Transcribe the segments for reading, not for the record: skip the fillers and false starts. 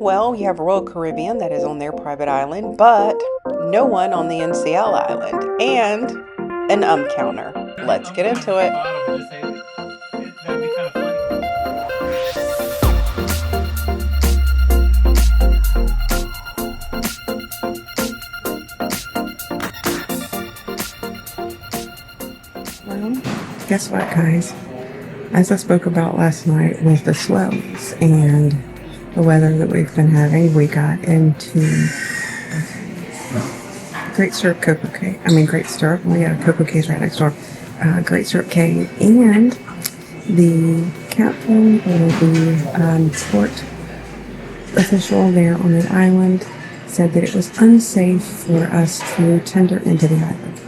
Well, you have Royal Caribbean that is on their private island, but no one on the NCL island, and an counter. Turn Let's get something on into at the it. bottom and just say that'd be kind of funny. Well, guess what, guys? As I spoke about last night with the swells and the weather that we've been having, we got into Great Stirrup Cocoa Cay. Great Stirrup. Well, yeah, Cocoa Cay's right next door. Great Stirrup Cay. And the captain or the port official there on the island said that it was unsafe for us to tender into the island.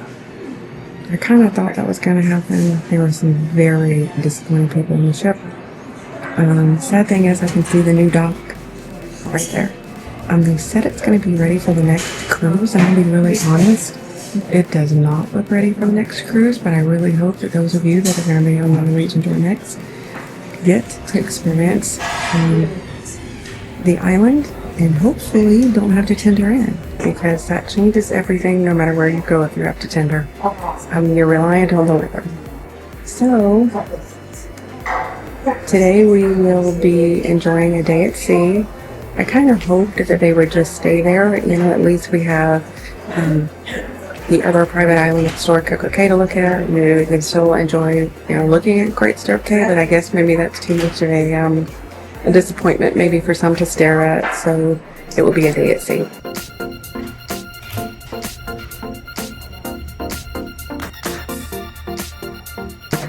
I kind of thought that was going to happen. There were some very disappointed people on the ship. Sad thing is I can see the new dock right there. They said it's going to be ready for the next cruise. I'm going to be really honest. It does not look ready for the next cruise, but I really hope that those of you that are going to be on the Norwegian tour next get to experience the island and hopefully don't have to tender in, because that changes everything no matter where you go if you have to tender. You're reliant on the weather. So today we will be enjoying a day at sea. I kind of hoped that they would just stay there. At least we have the other private island next door, Cocoa Cay, to look at. Maybe we can still enjoy, looking at Great Stirrup Cay, but I guess maybe that's too much of a disappointment maybe for some to stare at. So it will be a day at sea.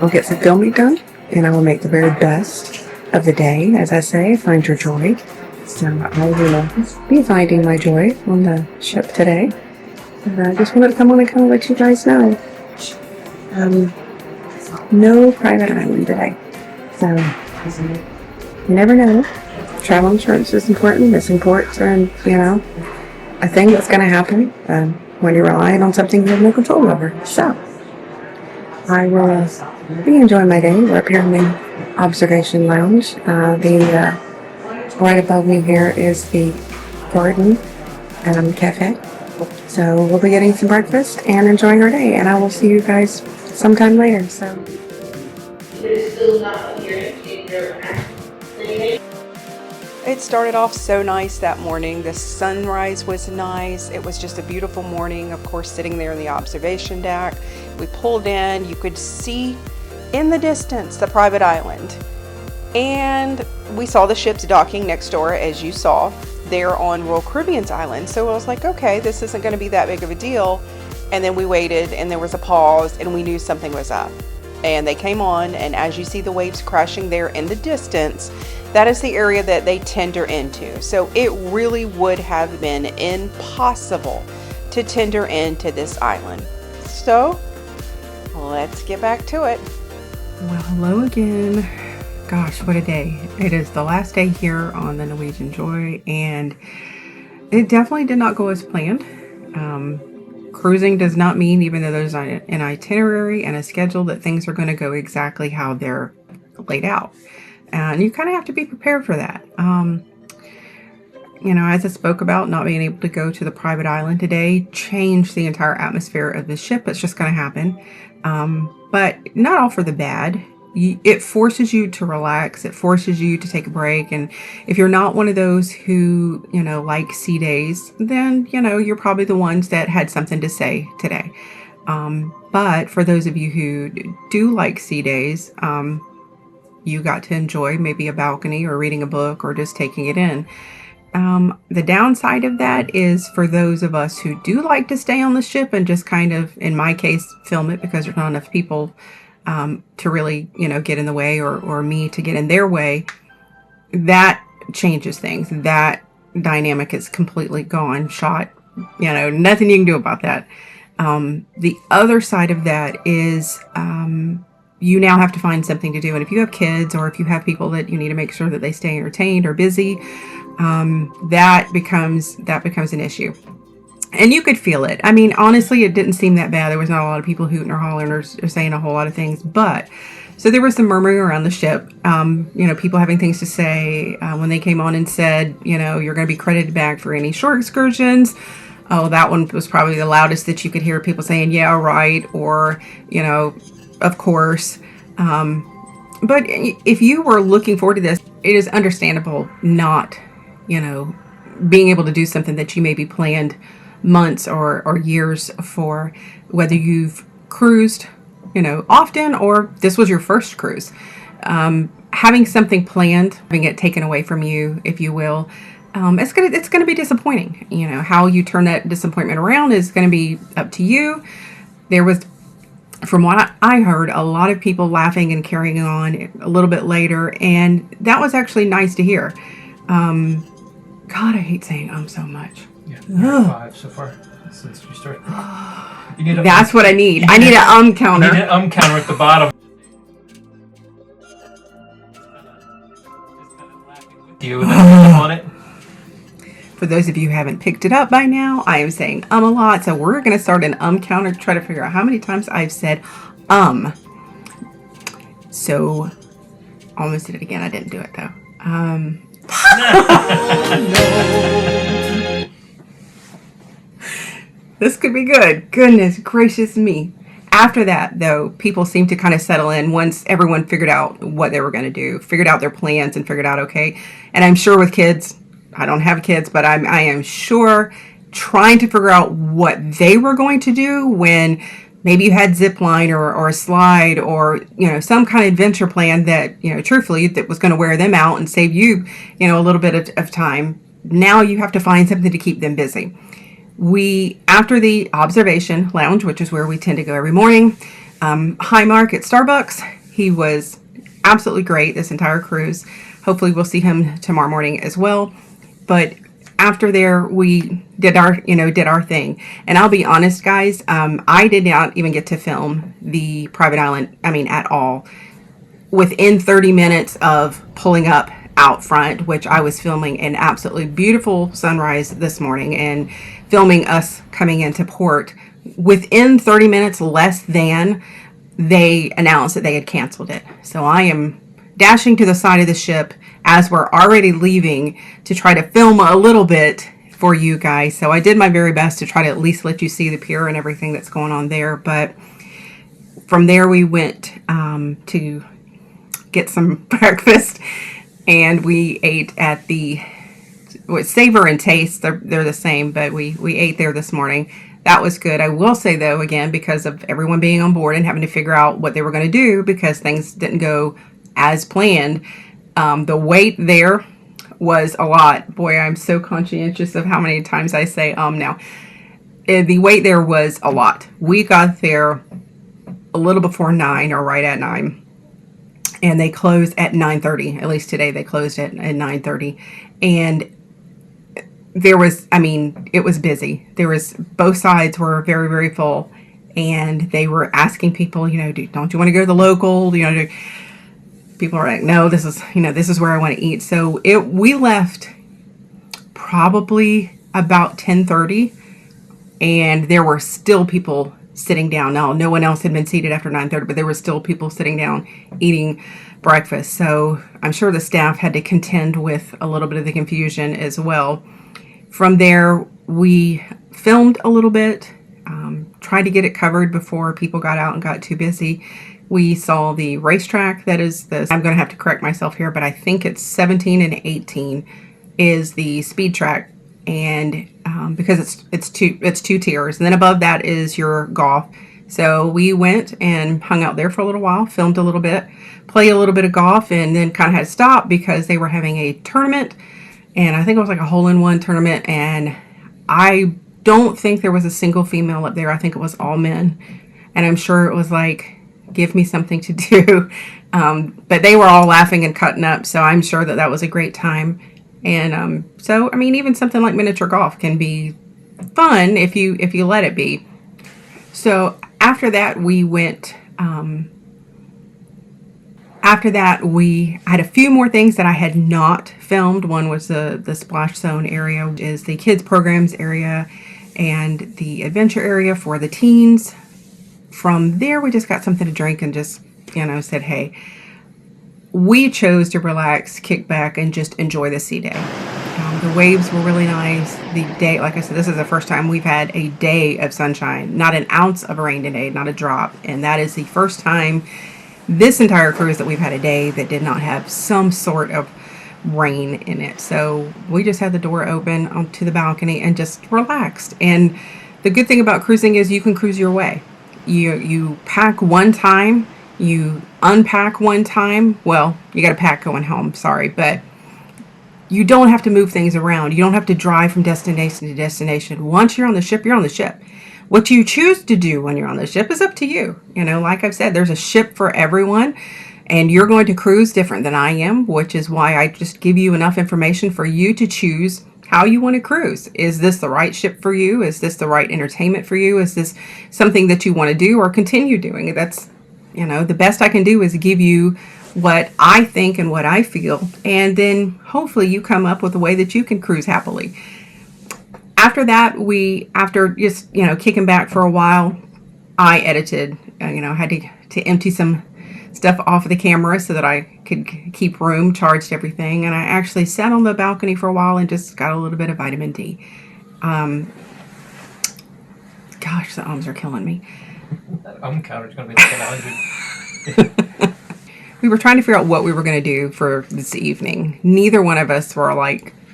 I'll get some filming done, and I will make the very best of the day. As I say, find your joy. So I will be finding my joy on the ship today. And I just wanted to come on and kind of let you guys know. No private island today. So you never know. Travel insurance is important. Missing ports are, a thing that's going to happen when you're relying on something you have no control over. So I will be enjoying my day. We're up here in the observation lounge. Right above me here is the Garden Cafe. So we'll be getting some breakfast and enjoying our day. And I will see you guys sometime later. So. It started off so nice that morning. The sunrise was nice. It was just a beautiful morning, of course, sitting there in the observation deck. We pulled in. You could see in the distance the private island. And we saw the ships docking next door, as you saw, there on Royal Caribbean's island. So I was like, okay, this isn't going to be that big of a deal. And then we waited, and there was a pause, and we knew something was up. And they came on, and as you see the waves crashing there in the distance, that is the area that they tender into. So it really would have been impossible to tender into this island. So let's get back to it. Well, hello again. Gosh, what a day. It is the last day here on the Norwegian Joy, and it definitely did not go as planned. Cruising does not mean, even though there's an itinerary and a schedule, that things are going to go exactly how they're laid out. And you kind of have to be prepared for that. As I spoke about, not being able to go to the private island today changed the entire atmosphere of the ship. It's just going to happen. But not all for the bad. It forces you to relax. It forces you to take a break. And if you're not one of those who, like sea days, then, you're probably the ones that had something to say today. But for those of you who do like sea days, you got to enjoy maybe a balcony or reading a book or just taking it in. The downside of that is for those of us who do like to stay on the ship and just kind of, in my case, film it because there's not enough people to really, get in the way or me to get in their way. That changes things. That dynamic is completely gone, shot, nothing you can do about that. The other side of that is you now have to find something to do. And if you have kids or if you have people that you need to make sure that they stay entertained or busy, that becomes an issue. And you could feel it. Honestly, it didn't seem that bad. There was not a lot of people hooting or hollering or saying a whole lot of things. But So there was some murmuring around the ship, people having things to say when they came on and said, you're going to be credited back for any shore excursions. Oh, that one was probably the loudest that you could hear people saying, yeah, right, or, of course. But if you were looking forward to this, it is understandable not, being able to do something that you maybe planned months or years for, whether you've cruised, often, or this was your first cruise. Having something planned, having it taken away from you, if you will, it's gonna be disappointing. How you turn that disappointment around is gonna be up to you. There was, from what I heard, a lot of people laughing and carrying on a little bit later, and that was actually nice to hear. God, I hate saying so much. Yeah, you're at 5 so far since you started. That's what I need. I need an counter. You need an counter at the bottom. You on it. For those of you who haven't picked it up by now, I am saying a lot. So we're going to start an counter to try to figure out how many times I've said So almost did it again. I didn't do it though. This could be good. Goodness gracious me. After that, though, people seemed to kind of settle in once everyone figured out what they were going to do, figured out their plans, and figured out, okay. And I'm sure with kids, I don't have kids, but I am sure trying to figure out what they were going to do when maybe you had zip line or a slide or, some kind of adventure plan that, truthfully, that was going to wear them out and save you, a little bit of time. Now you have to find something to keep them busy. After the observation lounge, which is where we tend to go every morning, hi Mark at Starbucks. He was absolutely great this entire cruise. Hopefully we'll see him tomorrow morning as well. But after there, we did our thing. And I'll be honest, guys, I did not even get to film the private island, at all. Within 30 minutes of pulling up out front, which I was filming an absolutely beautiful sunrise this morning and filming us coming into port, within 30 minutes less than, they announced that they had canceled it. So I am dashing to the side of the ship as we're already leaving to try to film a little bit for you guys. So I did my very best to try to at least let you see the pier and everything that's going on there. But from there we went to get some breakfast, and we ate at the Savor and Taste. They're the same, but we ate there this morning. That was good. I will say, though, again, because of everyone being on board and having to figure out what they were going to do because things didn't go as planned, the wait there was a lot. Boy, I'm so conscientious of how many times I say now. The wait there was a lot. We got there a little before 9 or right at 9. And they closed at 9:30. At least today they closed at 9:30. And there was, it was busy. Both sides were very, very full. And they were asking people, don't you want to go to the local? People are like, no, this is where I want to eat. So we left probably about 10:30. And there were still people sitting down. Now, no one else had been seated after 9:30, but there were still people sitting down eating breakfast. So I'm sure the staff had to contend with a little bit of the confusion as well. From there, we filmed a little bit, tried to get it covered before people got out and got too busy. We saw the racetrack. That is I'm going to have to correct myself here, but I think it's 17 and 18 is the speed track. And because it's two tiers, and then above that is your golf. So we went and hung out there for a little while, filmed a little bit, played a little bit of golf, and then kind of had to stop because they were having a tournament, and I think it was like a hole-in-one tournament, and I don't think there was a single female up there. I think it was all men, and I'm sure it was like, give me something to do. But they were all laughing and cutting up, so I'm sure that was a great time. And so, even something like miniature golf can be fun if you let it be. So after that, we went. After that, we had a few more things that I had not filmed. One was the splash zone area, which is the kids programs area, and the adventure area for the teens. From there, we just got something to drink and just said, hey, we chose to relax, kick back, and just enjoy the sea day. The waves were really nice. The day, like I said, this is the first time we've had a day of sunshine, not an ounce of rain today, not a drop. And that is the first time this entire cruise that we've had a day that did not have some sort of rain in it. So we just had the door open onto the balcony and just relaxed. And the good thing about cruising is you can cruise your way. You pack one time, you unpack one time. Well, you got to pack going home, sorry, but you don't have to move things around. You don't have to drive from destination to destination. Once you're on the ship, you're on the ship. What you choose to do when you're on the ship is up to you. Like I've said, there's a ship for everyone, and you're going to cruise different than I am, which is why I just give you enough information for you to choose how you want to cruise. Is this the right ship for you? Is this the right entertainment for you? Is this something that you want to do or continue doing? That's, the best I can do is give you what I think and what I feel, and then hopefully you come up with a way that you can cruise happily. After that, after just, kicking back for a while, I edited, had to empty some stuff off of the camera so that I could keep room, charged everything, and I actually sat on the balcony for a while and just got a little bit of vitamin D. Gosh, the ums are killing me. That counter's going to be like 100. We were trying to figure out what we were going to do for this evening. Neither one of us were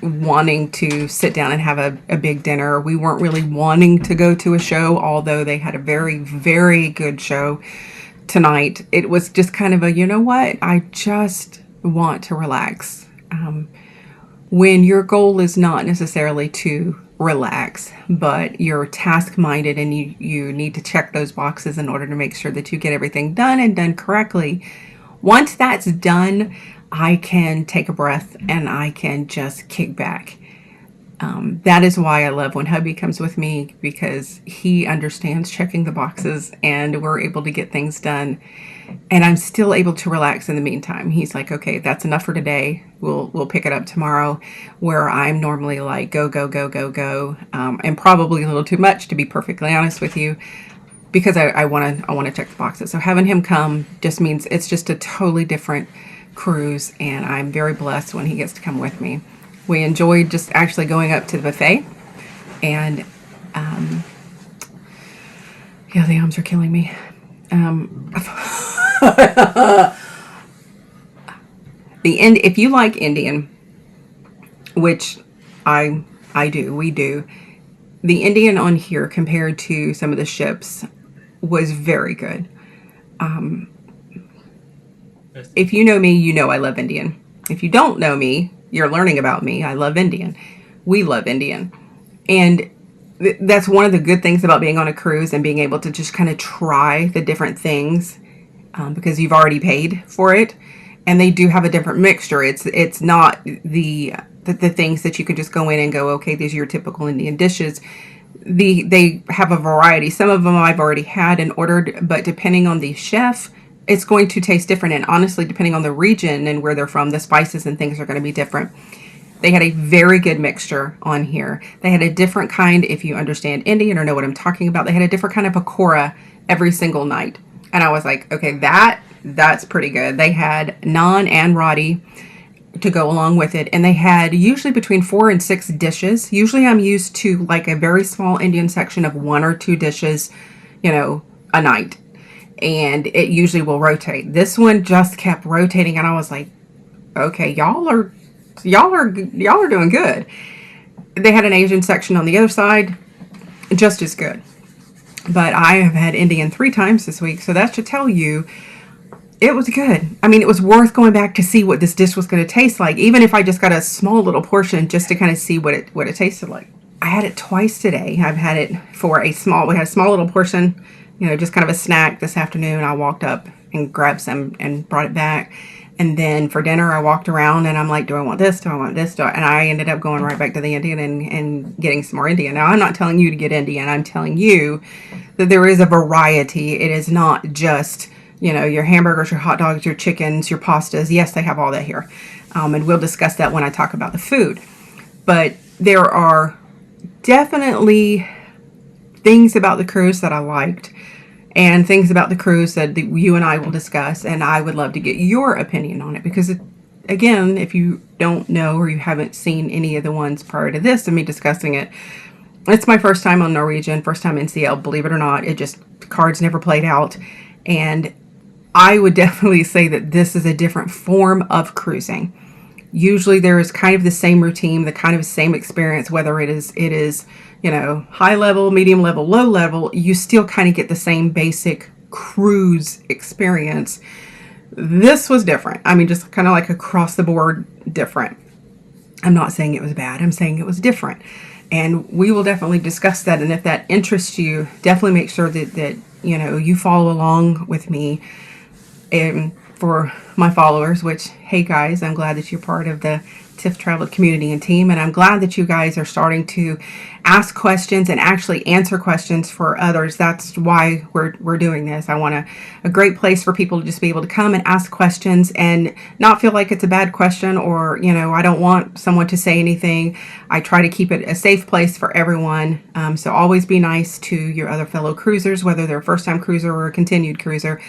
wanting to sit down and have a big dinner. We weren't really wanting to go to a show, although they had a very, very good show tonight. It was just kind of I just want to relax. When your goal is not necessarily to relax, but you're task-minded and you need to check those boxes in order to make sure that you get everything done and done correctly. Once that's done, I can take a breath and I can just kick back. That is why I love when hubby comes with me, because he understands checking the boxes and we're able to get things done. And I'm still able to relax in the meantime. He's like, okay, that's enough for today. We'll pick it up tomorrow, where I'm normally like, go, go, go, go, go. And probably a little too much, to be perfectly honest with you, because I want to check the boxes. So having him come just means it's just a totally different cruise, and I'm very blessed when he gets to come with me. We enjoyed just actually going up to the buffet, and the ums are killing me. If you like Indian, which I do, we do, the Indian on here compared to some of the ships was very good. If you know me, you know I love Indian. If you don't know me, you're learning about me. I love Indian. We love Indian. And that's one of the good things about being on a cruise and being able to just kind of try the different things, because you've already paid for it. And they do have a different mixture. It's not the things that you can just go in and go, okay, these are your typical Indian dishes. They have a variety. Some of them I've already had and ordered, but depending on the chef, it's going to taste different. And honestly, depending on the region and where they're from, the spices and things are going to be different. They had a very good mixture on here. They had a different kind, if you understand Indian or know what I'm talking about, they had a different kind of pakora every single night. And I was like, okay, that's pretty good. They had naan and roti to go along with it. And they had usually between 4 and 6 dishes. Usually I'm used to like a very small Indian section of 1 or 2 dishes, a night. And it usually will rotate. This one just kept rotating, and I was like, okay, y'all are doing good. They had an Asian section on the other side, just as good. But I have had Indian 3 times this week, so that should tell you it was good. I mean, it was worth going back to see what this dish was going to taste like, even if I just got a small little portion just to kind of see what it tasted like. I had it twice today. I've had it we had a small little portion, just kind of a snack this afternoon. I walked up and grabbed some and brought it back. And then for dinner, I walked around and I'm like, do I want this? Do I want this? And I ended up going right back to the Indian and getting some more Indian. Now, I'm not telling you to get Indian. I'm telling you that there is a variety. It is not just, your hamburgers, your hot dogs, your chickens, your pastas. Yes, they have all that here. And we'll discuss that when I talk about the food. But there are definitely things about the cruise that I liked. and things about the cruise that you and I will discuss. And I would love to get your opinion on it because, again, if you don't know or you haven't seen any of the ones prior to this and me discussing it, it's my first time on Norwegian, first time NCL, believe it or not. It just, cards never played out. And I would definitely say that this is a different form of cruising. Usually there is kind of the same routine, the kind of same experience, whether it is, you know, high level, medium level, low level, you still kind of get the same basic cruise experience. This was different. I mean, just kind of like across the board different. I'm not saying it was bad. I'm saying it was different. And we will definitely discuss that. And if that interests you, definitely make sure that you know, you follow along with me. And for my followers, which, hey guys, I'm glad that you're part of the TIFF Travel community and team. And I'm glad that you guys are starting to ask questions and actually answer questions for others. That's why we're doing this. I want a great place for people to just be able to come and ask questions and not feel like it's a bad question, or, you know, I don't want someone to say anything. I try to keep it a safe place for everyone. So always be nice to your other fellow cruisers, whether they're a first-time cruiser or a continued cruiser.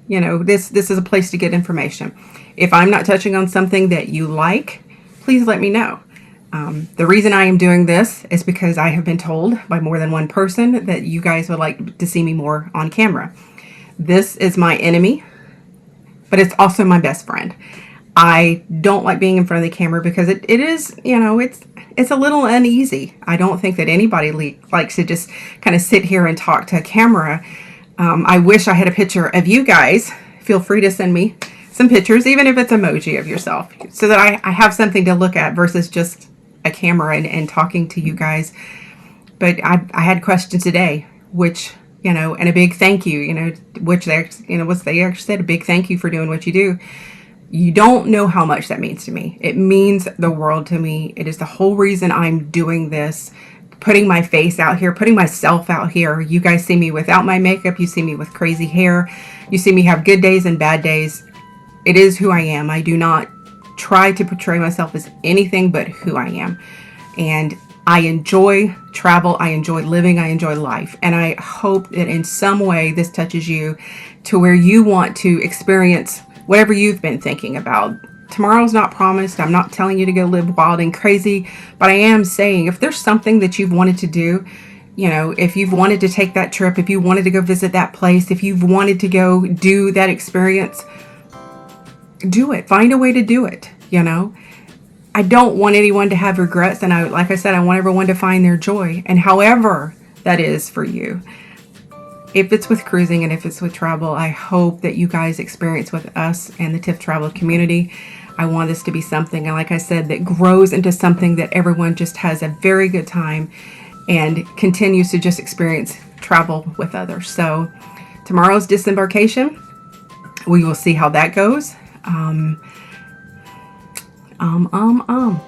You know, this is a place to get information. If I'm not touching on something that you like, please let me know. The reason I am doing this is because I have been told by more than one person that you guys would like to see me more on camera. This is my enemy, but it's also my best friend. I don't like being in front of the camera because it is, you know, it's a little uneasy. I don't think that anybody likes to just kind of sit here and talk to a camera. I wish I had a picture of you guys. Feel free to send me some pictures, even if it's emoji of yourself, so that I have something to look at versus just a camera and talking to you guys. But I had questions today, which, you know, and a big thank you, you know, which they, you know, what they actually said, a big thank you for doing what you do. You don't know how much that means to me. It means the world to me. It is the whole reason I'm doing this. Putting my face out here, putting myself out here. You guys see me without my makeup. You see me with crazy hair. You see me have good days and bad days. It is who I am. I do not try to portray myself as anything but who I am. And I enjoy travel. I enjoy living. I enjoy life. And I hope that in some way this touches you to where you want to experience whatever you've been thinking about. Tomorrow's not promised. I'm not telling you to go live wild and crazy, but I am saying if there's something that you've wanted to do, you know, if you've wanted to take that trip, if you wanted to go visit that place, if you've wanted to go do that experience, do it. Find a way to do it, you know. I don't want anyone to have regrets, and like I said, I want everyone to find their joy, and however that is for you. If it's with cruising and if it's with travel, I hope that you guys experience with us and the TIFF Travel community. I want this to be something, and like I said, that grows into something that everyone just has a very good time and continues to just experience travel with others. So tomorrow's disembarkation, we will see how that goes.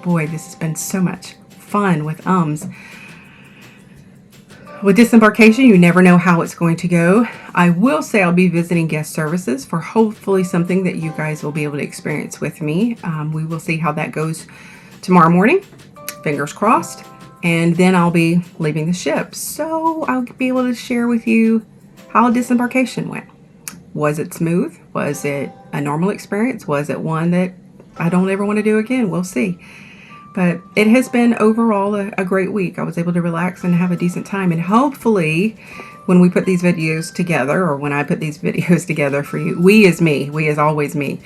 Boy, this has been so much fun with ums. With disembarkation, you never know how it's going to go. I will say I'll be visiting guest services for hopefully something that you guys will be able to experience with me. We will see how that goes tomorrow morning. Fingers crossed. And then I'll be leaving the ship. So I'll be able to share with you how disembarkation went. Was it smooth? Was it a normal experience? Was it one that I don't ever want to do again? We'll see. But it has been overall a great week. I was able to relax and have a decent time. And hopefully when we put these videos together, or when I put these videos together for you, we as always me,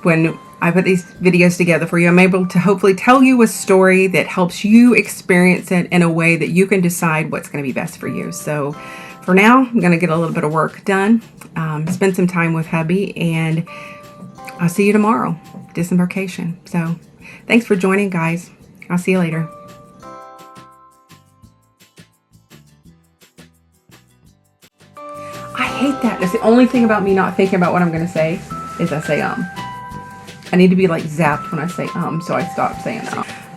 when I put these videos together for you, I'm able to hopefully tell you a story that helps you experience it in a way that you can decide what's going to be best for you. So for now, I'm going to get a little bit of work done, spend some time with hubby, and I'll see you tomorrow, disembarkation. So thanks for joining, guys. I'll see you later. I hate that. That's the only thing about me not thinking about what I'm going to say is I say I need to be like zapped when I say so I stop saying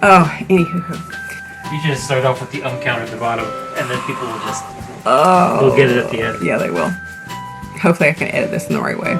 Oh, anywho. You should just start off with the counter at the bottom, and then people will just will get it at the end. Yeah, they will. Hopefully I can edit this in the right way.